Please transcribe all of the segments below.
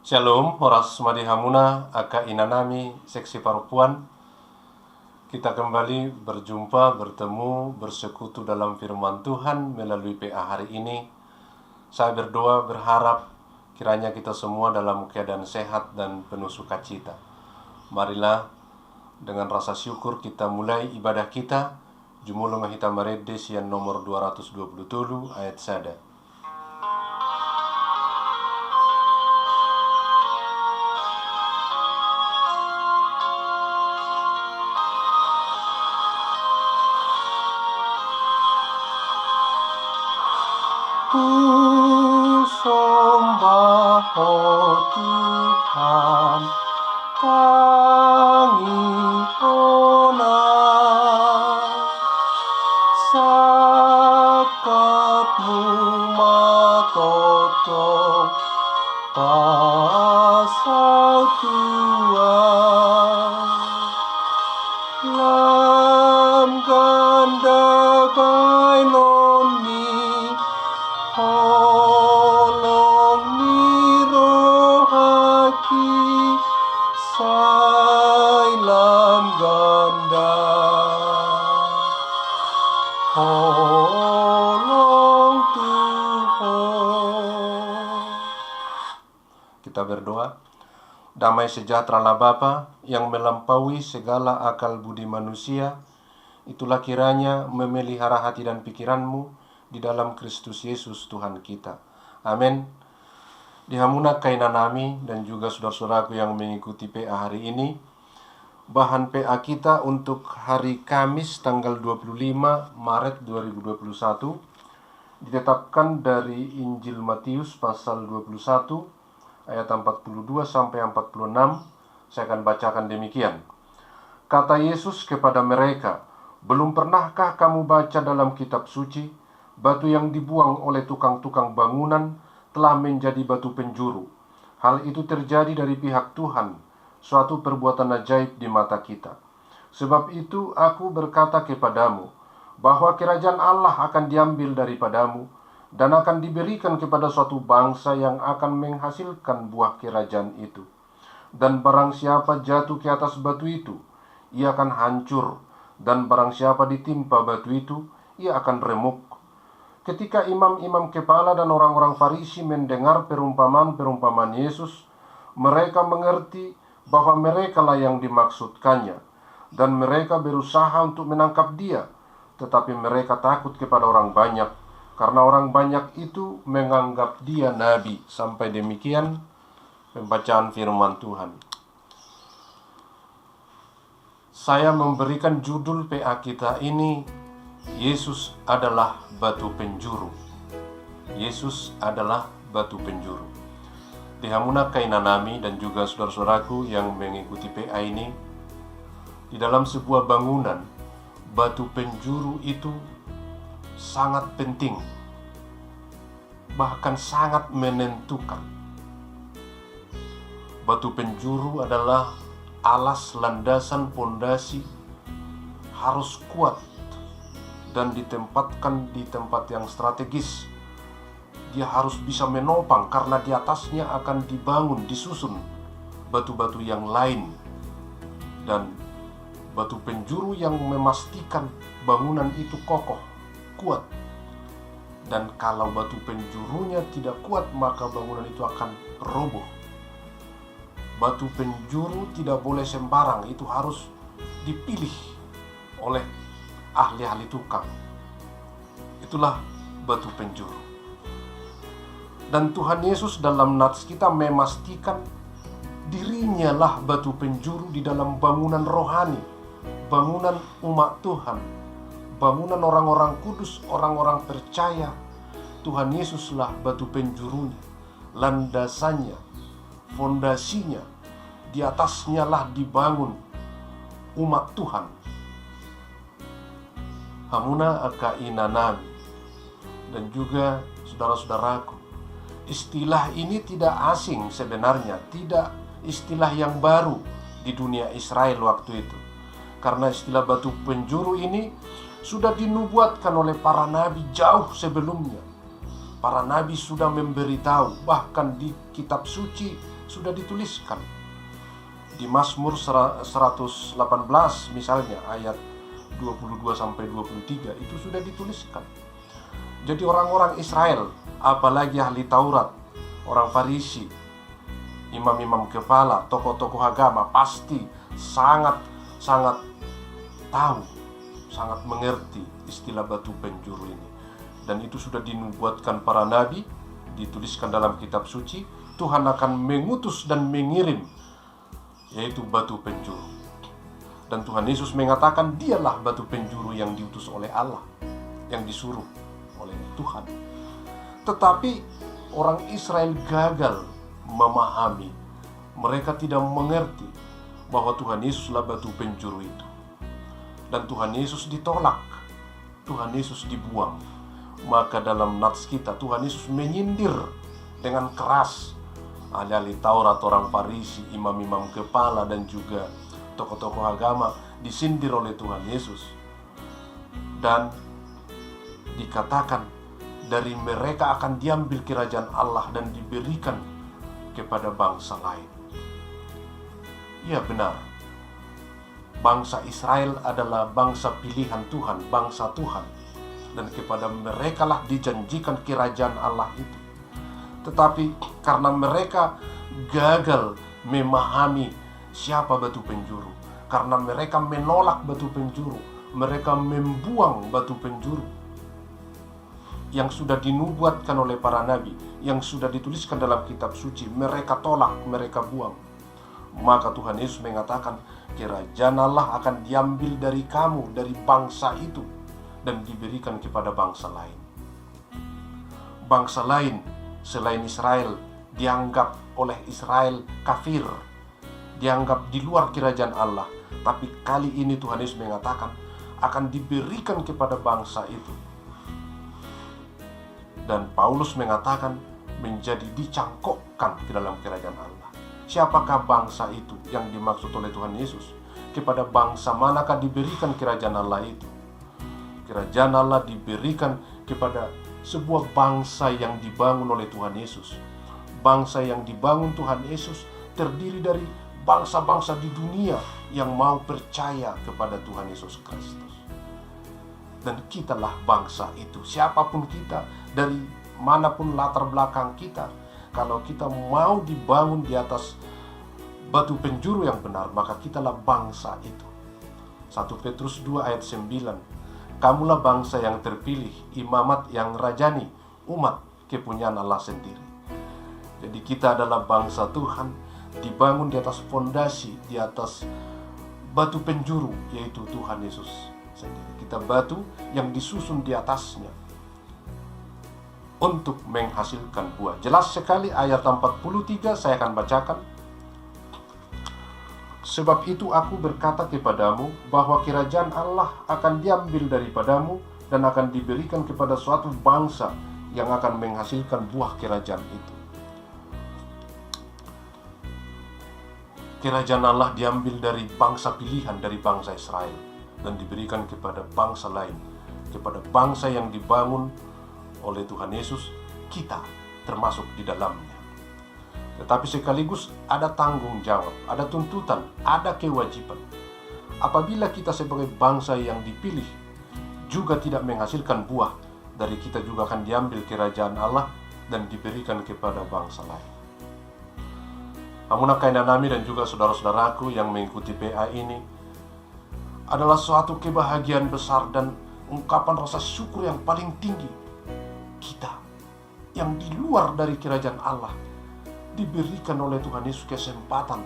Shalom, Horas Madi Hamuna, Aka Inanami, Seksi Parupuan. Kita kembali berjumpa, bertemu, bersekutu dalam firman Tuhan melalui PA hari ini. Saya berdoa, berharap kiranya kita semua dalam keadaan sehat dan penuh sukacita. Marilah dengan rasa syukur kita mulai ibadah kita. Jumulung Hita Maredes yang nomor 227 ayat sada. Ku sembah Tuhan, tangi ona, sakatmu matotong, pasal Tuhan, lam ganda bainoni, holong ni rohaki, sailam ganda, holong Tuhan. Kita berdoa. Damai sejahtera Bapa yang melampaui segala akal budi manusia, itulah kiranya memelihara hati dan pikiranmu di dalam Kristus Yesus Tuhan kita. Amin. Dihamuna kainanami dan juga saudara-saudaraku yang mengikuti PA hari ini. Bahan PA kita untuk hari Kamis tanggal 25 Maret 2021 ditetapkan dari Injil Matius pasal 21 ayat 42 sampai 46. Saya akan bacakan demikian. Kata Yesus kepada mereka, "Belum pernahkah kamu baca dalam kitab suci, batu yang dibuang oleh tukang-tukang bangunan telah menjadi batu penjuru. Hal itu terjadi dari pihak Tuhan, suatu perbuatan ajaib di mata kita. Sebab itu aku berkata kepadamu, bahwa kerajaan Allah akan diambil daripadamu, dan akan diberikan kepada suatu bangsa yang akan menghasilkan buah kerajaan itu. Dan barang siapa jatuh ke atas batu itu, ia akan hancur, dan barang siapa ditimpa batu itu, ia akan remuk." Ketika imam-imam kepala dan orang-orang Farisi mendengar perumpamaan-perumpamaan Yesus, mereka mengerti bahwa merekalah yang dimaksudkannya, dan mereka berusaha untuk menangkap dia, tetapi mereka takut kepada orang banyak, karena orang banyak itu menganggap dia nabi. Sampai demikian pembacaan firman Tuhan. Saya memberikan judul PA kita ini, Yesus adalah batu penjuru. Yesus adalah batu penjuru. Dihamuna kainanami dan juga saudara-saudaraku yang mengikuti PA ini, di dalam sebuah bangunan, batu penjuru itu sangat penting, bahkan sangat menentukan. Batu penjuru adalah alas, landasan, pondasi, harus kuat dan ditempatkan di tempat yang strategis. Dia harus bisa menopang karena di atasnya akan dibangun, disusun batu-batu yang lain. Dan batu penjuru yang memastikan bangunan itu kokoh, kuat. Dan kalau batu penjurunya tidak kuat, maka bangunan itu akan roboh. Batu penjuru tidak boleh sembarang, itu harus dipilih oleh ahli-ahli tukang. Itulah batu penjuru. Dan Tuhan Yesus dalam nats kita memastikan dirinya lah batu penjuru di dalam bangunan rohani, bangunan umat Tuhan, bangunan orang-orang kudus, orang-orang percaya. Tuhan Yesuslah batu penjurunya, landasannya, fondasinya. Di atasnya lah dibangun umat Tuhan. Hamuna aka inanami dan juga saudara-saudaraku, istilah ini tidak asing sebenarnya, tidak istilah yang baru di dunia Israel waktu itu. Karena istilah batu penjuru ini sudah dinubuatkan oleh para nabi jauh sebelumnya. Para nabi sudah memberitahu, bahkan di kitab suci sudah dituliskan. Di Mazmur 118 misalnya ayat 22-23 itu sudah dituliskan. Jadi orang-orang Israel, apalagi ahli Taurat, orang Farisi, imam-imam kepala, tokoh-tokoh agama pasti sangat tahu, sangat mengerti istilah batu penjuru ini. Dan itu sudah dinubuatkan para nabi, dituliskan dalam kitab suci. Tuhan akan mengutus dan mengirim, yaitu batu penjuru. Dan Tuhan Yesus mengatakan dialah batu penjuru yang diutus oleh Allah, yang disuruh oleh Tuhan. Tetapi orang Israel gagal memahami. Mereka tidak mengerti bahwa Tuhan Yesuslah batu penjuru itu. Dan Tuhan Yesus ditolak, Tuhan Yesus dibuang. Maka dalam nats kita Tuhan Yesus menyindir dengan keras ahli-ahli Taurat, orang Farisi, imam-imam kepala, dan juga tokoh-tokoh agama, disindir oleh Tuhan Yesus. Dan dikatakan dari mereka akan diambil kerajaan Allah dan diberikan kepada bangsa lain. Ya benar, bangsa Israel adalah bangsa pilihan Tuhan, bangsa Tuhan, dan kepada merekalah dijanjikan kerajaan Allah itu. Tetapi karena mereka gagal memahami siapa batu penjuru, karena mereka menolak batu penjuru, mereka membuang batu penjuru yang sudah dinubuatkan oleh para nabi, yang sudah dituliskan dalam kitab suci, mereka tolak, mereka buang. Maka Tuhan Yesus mengatakan, kerajaan Allah akan diambil dari kamu, dari bangsa itu, dan diberikan kepada bangsa lain. Bangsa lain selain Israel dianggap oleh Israel kafir, dianggap di luar kerajaan Allah. Tapi kali ini Tuhan Yesus mengatakan akan diberikan kepada bangsa itu. Dan Paulus mengatakan menjadi dicangkokkan ke dalam kerajaan Allah. Siapakah bangsa itu yang dimaksud oleh Tuhan Yesus? Kepada bangsa manakah diberikan kerajaan Allah itu? Kerajaan Allah diberikan kepada sebuah bangsa yang dibangun oleh Tuhan Yesus. Bangsa yang dibangun Tuhan Yesus terdiri dari bangsa-bangsa di dunia yang mau percaya kepada Tuhan Yesus Kristus. Dan kitalah bangsa itu. Siapapun kita, dari manapun latar belakang kita, kalau kita mau dibangun di atas batu penjuru yang benar, maka kitalah bangsa itu. 1 Petrus 2 ayat 9. Kamulah bangsa yang terpilih, imamat yang rajani, umat kepunyaan Allah sendiri. Jadi kita adalah bangsa Tuhan, dibangun di atas fondasi, di atas batu penjuru, yaitu Tuhan Yesus sendiri. Kita batu yang disusun di atasnya untuk menghasilkan buah. Jelas sekali ayat 43, saya akan bacakan. Sebab itu aku berkata kepadamu bahwa kerajaan Allah akan diambil daripadamu dan akan diberikan kepada suatu bangsa yang akan menghasilkan buah kerajaan itu. Kerajaan Allah diambil dari bangsa pilihan, dari bangsa Israel, dan diberikan kepada bangsa lain, kepada bangsa yang dibangun oleh Tuhan Yesus, kita termasuk di dalamnya. Tetapi sekaligus ada tanggung jawab, ada tuntutan, ada kewajiban. Apabila kita sebagai bangsa yang dipilih juga tidak menghasilkan buah, dari kita juga akan diambil kerajaan Allah dan diberikan kepada bangsa lain. Namun Kainanami dan juga saudara-saudaraku yang mengikuti PA ini adalah suatu kebahagiaan besar dan ungkapan rasa syukur yang paling tinggi. Kita yang di luar dari kerajaan Allah diberikan oleh Tuhan Yesus kesempatan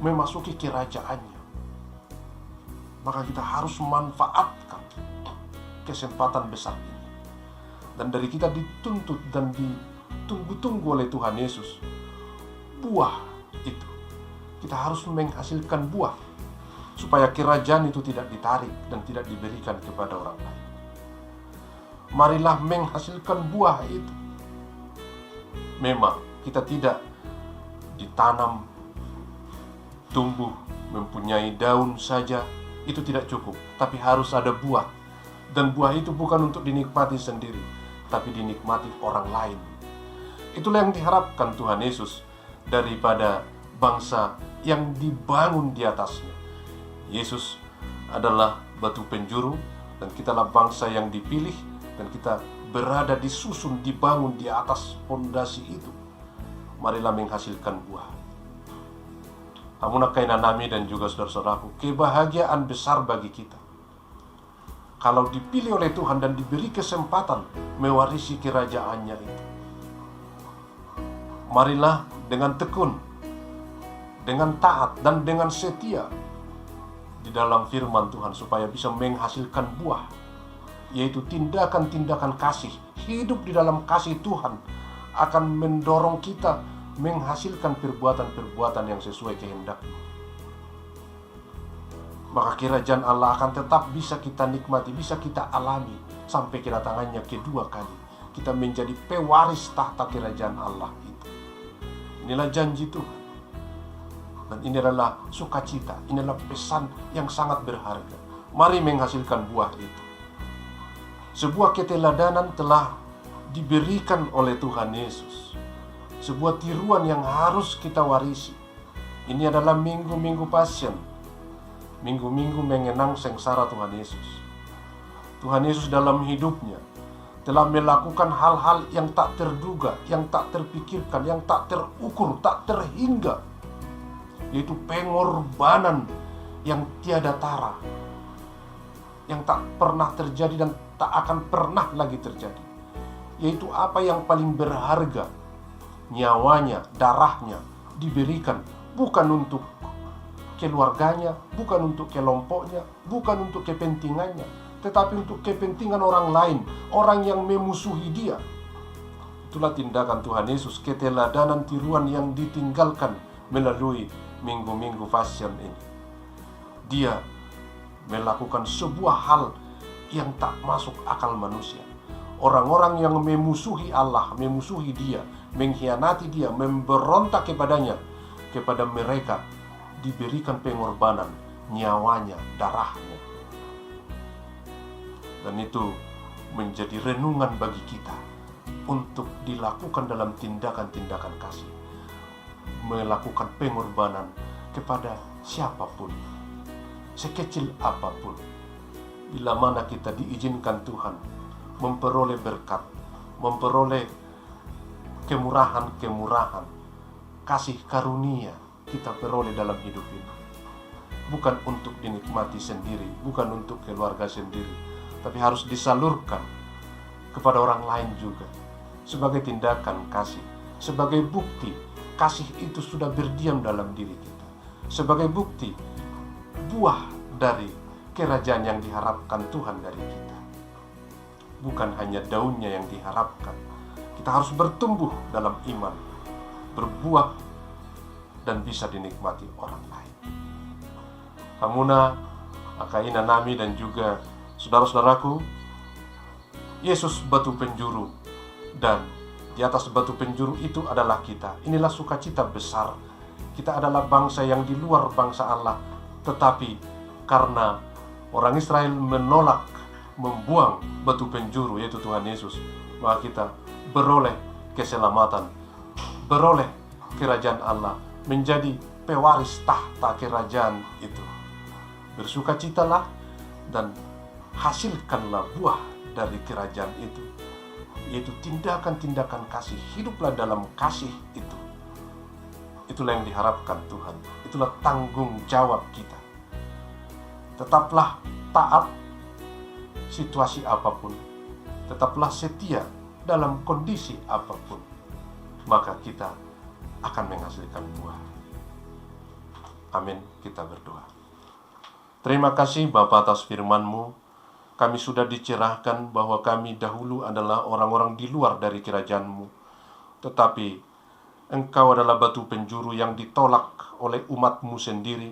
memasuki kerajaannya. Maka kita harus memanfaatkan kesempatan besar ini. Dan dari kita dituntut dan ditunggu-tunggu oleh Tuhan Yesus buah itu. Kita harus menghasilkan buah supaya kerajaan itu tidak ditarik dan tidak diberikan kepada orang lain. Marilah menghasilkan buah itu. Memang kita tidak ditanam, tumbuh, mempunyai daun saja, itu tidak cukup, tapi harus ada buah. Dan buah itu bukan untuk dinikmati sendiri, tapi dinikmati orang lain. Itulah yang diharapkan Tuhan Yesus daripada bangsa yang dibangun di atasnya. Yesus adalah batu penjuru, dan kitalah bangsa yang dipilih, dan kita berada disusun, dibangun di atas fondasi itu. Marilah menghasilkan buah. Amuna kaina nami dan juga saudara-saudaraku, kebahagiaan besar bagi kita kalau dipilih oleh Tuhan dan diberi kesempatan mewarisi kerajaannya itu. Marilah dengan tekun, dengan taat, dan dengan setia di dalam firman Tuhan supaya bisa menghasilkan buah, yaitu tindakan-tindakan kasih. Hidup di dalam kasih Tuhan akan mendorong kita menghasilkan perbuatan-perbuatan yang sesuai kehendak-Nya. Maka kerajaan Allah akan tetap bisa kita nikmati, bisa kita alami sampai kedatangannya kedua kali. Kita menjadi pewaris tahta kerajaan Allah itu. Inilah janji Tuhan. Dan ini adalah sukacita, inilah pesan yang sangat berharga. Mari menghasilkan buah itu. Sebuah keteladanan telah diberikan oleh Tuhan Yesus. Sebuah tiruan yang harus kita warisi. Ini adalah minggu-minggu pasien, minggu-minggu mengenang sengsara Tuhan Yesus. Tuhan Yesus dalam hidupnya telah melakukan hal-hal yang tak terduga, yang tak terpikirkan, yang tak terukur, tak terhingga, yaitu pengorbanan yang tiada tara, yang tak pernah terjadi dan tak akan pernah lagi terjadi, yaitu apa yang paling berharga, nyawanya, darahnya diberikan bukan untuk keluarganya, bukan untuk kelompoknya, bukan untuk kepentingannya, tetapi untuk kepentingan orang lain, orang yang memusuhi dia. Itulah tindakan Tuhan Yesus, keteladanan tiruan yang ditinggalkan melalui minggu-minggu passion ini. Dia melakukan sebuah hal yang tak masuk akal manusia. Orang-orang yang memusuhi Allah, memusuhi dia, mengkhianati dia, memberontak kepadanya, kepada mereka diberikan pengorbanan, nyawanya, darahnya. Dan itu menjadi renungan bagi kita untuk dilakukan dalam tindakan-tindakan kasih. Melakukan pengorbanan kepada siapapun, sekecil apapun. Bila mana kita diizinkan Tuhan memperoleh berkat, memperoleh kemurahan-kemurahan, kasih karunia, kita peroleh dalam hidup ini. Bukan untuk dinikmati sendiri, bukan untuk keluarga sendiri, tapi harus disalurkan kepada orang lain juga, sebagai tindakan kasih, sebagai bukti kasih itu sudah berdiam dalam diri kita, sebagai bukti buah dari kerajaan yang diharapkan Tuhan dari kita. Bukan hanya daunnya yang diharapkan, kita harus bertumbuh dalam iman, berbuah, dan bisa dinikmati orang lain. Hamuna, akaina nami dan juga saudara-saudaraku, Yesus batu penjuru, dan di atas batu penjuru itu adalah kita. Inilah sukacita besar. Kita adalah bangsa yang di luar bangsa Allah, tetapi karena orang Israel menolak membuang batu penjuru, yaitu Tuhan Yesus, maka kita beroleh keselamatan, beroleh kerajaan Allah, menjadi pewaris tahta kerajaan itu. Bersukacitalah dan hasilkanlah buah dari kerajaan itu, yaitu tindakan-tindakan kasih. Hiduplah dalam kasih itu. Itulah yang diharapkan Tuhan. Itulah tanggung jawab kita. Tetaplah taat situasi apapun. Tetaplah setia dalam kondisi apapun. Maka kita akan menghasilkan buah. Amin. Kita berdoa. Terima kasih Bapa atas firman-Mu. Kami sudah dicerahkan bahwa kami dahulu adalah orang-orang di luar dari kerajaan-Mu. Tetapi Engkau adalah batu penjuru yang ditolak oleh umat-Mu sendiri.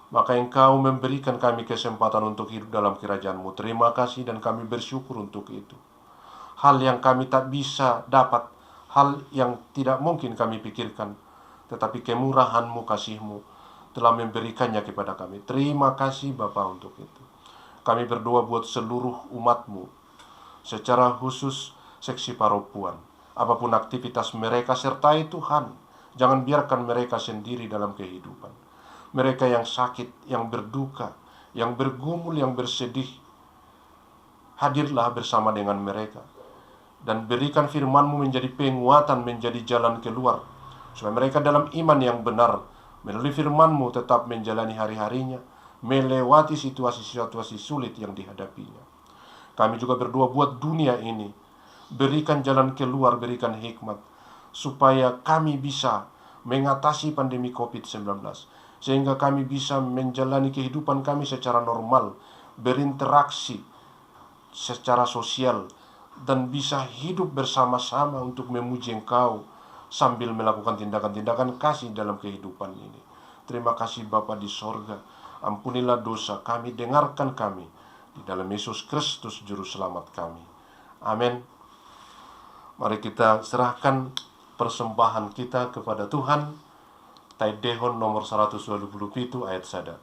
Maka Engkau memberikan kami kesempatan untuk hidup dalam kerajaan-Mu. Terima kasih dan kami bersyukur untuk itu. Hal yang kami tak bisa dapat, hal yang tidak mungkin kami pikirkan, tetapi kemurahan-Mu, kasih-Mu telah memberikannya kepada kami. Terima kasih Bapa untuk itu. Kami berdoa buat seluruh umat-Mu, secara khusus seksi paropuan. Apapun aktivitas mereka, sertai Tuhan. Jangan biarkan mereka sendiri dalam kehidupan. Mereka yang sakit, yang berduka, yang bergumul, yang bersedih, hadirlah bersama dengan mereka. Dan berikan firman-Mu menjadi penguatan, menjadi jalan keluar, supaya mereka dalam iman yang benar, melalui firman-Mu tetap menjalani hari-harinya, melewati situasi-situasi sulit yang dihadapinya. Kami juga berdoa buat dunia ini, berikan jalan keluar, berikan hikmat, supaya kami bisa mengatasi pandemi COVID-19, sehingga kami bisa menjalani kehidupan kami secara normal, berinteraksi secara sosial, dan bisa hidup bersama-sama untuk memuji Engkau sambil melakukan tindakan-tindakan kasih dalam kehidupan ini. Terima kasih Bapa di sorga, ampunilah dosa kami, dengarkan kami, di dalam Yesus Kristus Juru Selamat kami. Amin. Mari kita serahkan persembahan kita kepada Tuhan. Taidehon nomor 127 ayat 1.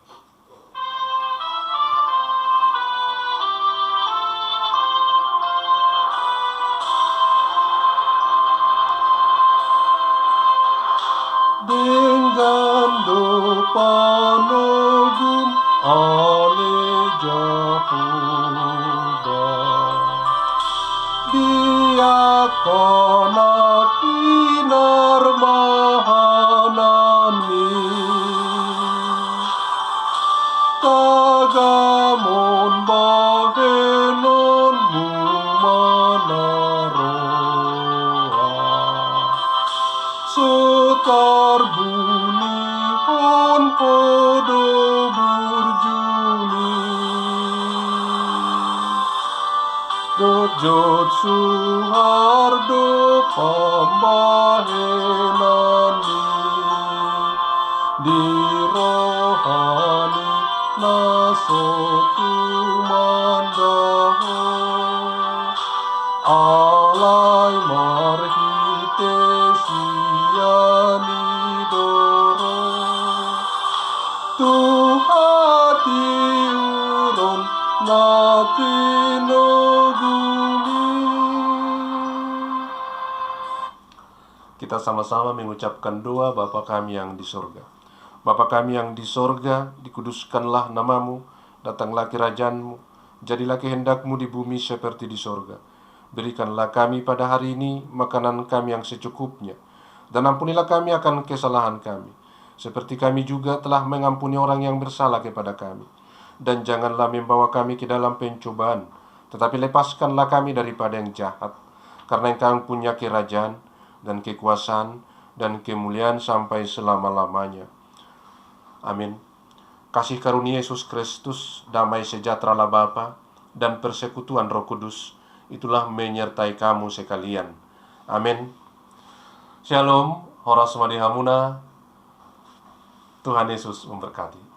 Dengan doa nogum ale Jehovah, Dia kona pinar mahanani, tagamon bahenon mumanaroa, sekar buni hon podo burjuni, jot suhardo pambahenani, di rohani nasotu mandaho, alai marhite siani doro, tuhati uron natinoguni. Kita sama-sama mengucapkan doa Bapa kami yang di sorga. Bapa kami yang di sorga, dikuduskanlah namamu, datanglah kerajaan-Mu, jadilah kehendak-Mu di bumi seperti di sorga. Berikanlah kami pada hari ini makanan kami yang secukupnya, dan ampunilah kami akan kesalahan kami, seperti kami juga telah mengampuni orang yang bersalah kepada kami. Dan janganlah membawa kami ke dalam pencobaan, tetapi lepaskanlah kami daripada yang jahat, karena Engkau punya kerajaan dan kekuasaan dan kemuliaan sampai selama-lamanya. Amin. Kasih karunia Yesus Kristus, damai sejahtera Allah Bapa, dan persekutuan Roh Kudus, itulah menyertai kamu sekalian. Amin. Shalom, Horas Madihamuna. Tuhan Yesus memberkati.